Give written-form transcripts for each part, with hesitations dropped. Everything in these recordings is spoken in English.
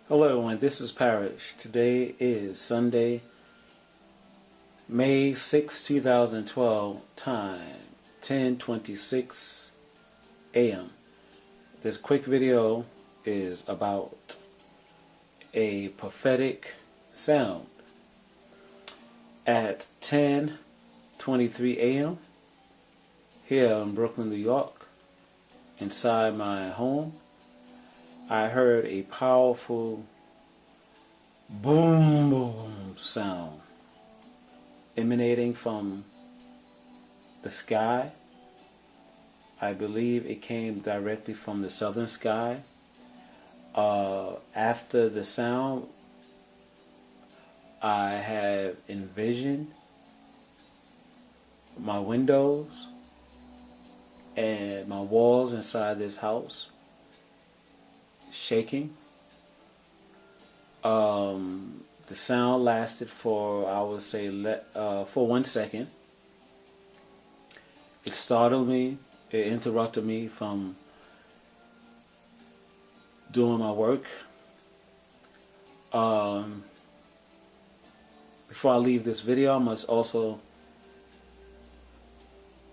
Hello everyone, this is Parrish. Today is Sunday, May 6, 2012, time 10:26 a.m. This quick video is about a prophetic sound. At 10:23 a.m. here in Brooklyn, New York, inside my home, I heard a powerful boom boom sound emanating from the sky. I believe it came directly from the southern sky. After the sound, I have envisioned my windows and my walls inside this house shaking. The sound lasted for, I would say, for 1 second. It startled me. It interrupted me from doing my work. Before I leave this video, I must also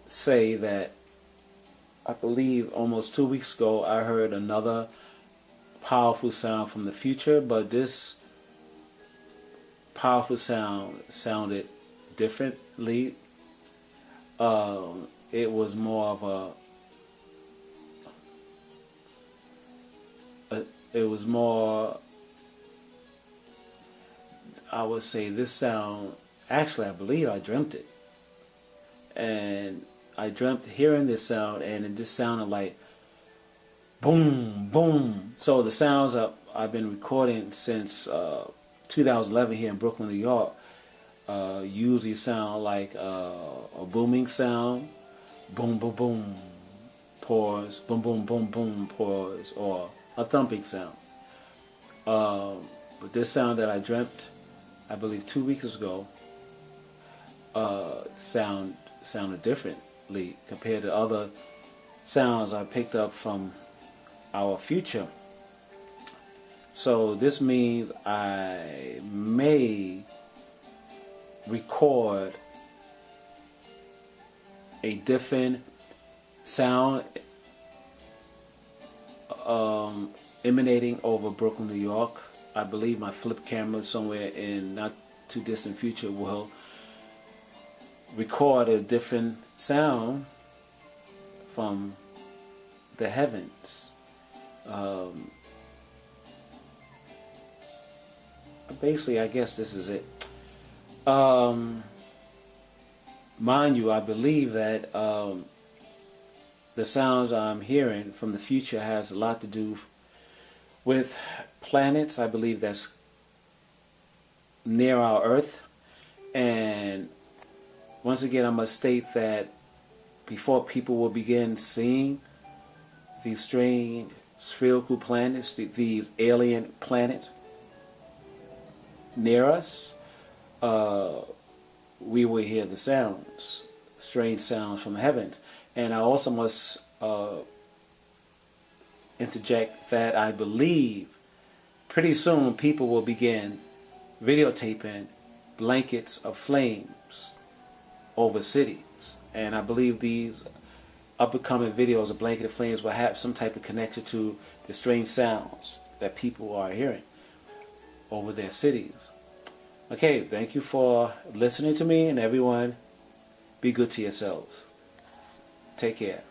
say that I believe almost 2 weeks ago I heard another powerful sound from the future, but this powerful sound sounded differently. It was more of I would say this sound, actually I believe I dreamt it. And I dreamt hearing this sound, and it just sounded like boom, boom. So the sounds I've been recording since 2011 here in Brooklyn, New York, usually sound like a booming sound, boom, boom, boom, pause, boom, boom, boom, boom, pause, or a thumping sound. But this sound that I dreamt, I believe 2 weeks ago, sounded differently compared to other sounds I picked up from our future. So this means I may record a different sound emanating over Brooklyn, New York. I believe my flip camera somewhere in not too distant future will record a different sound from the heavens. Basically, I guess this is it. Mind you, I believe that the sounds I'm hearing from the future has a lot to do with planets. I believe that's near our Earth. And once again, I must state that before people will begin seeing these strange spherical planets, these alien planets near us, we will hear the sounds, strange sounds from the heavens. And I also must interject that I believe pretty soon people will begin videotaping blankets of flames over cities. And I believe these up-and-coming videos of blanket of flames will have some type of connection to the strange sounds that people are hearing over their cities. Okay, thank you for listening to me, and everyone, be good to yourselves. Take care.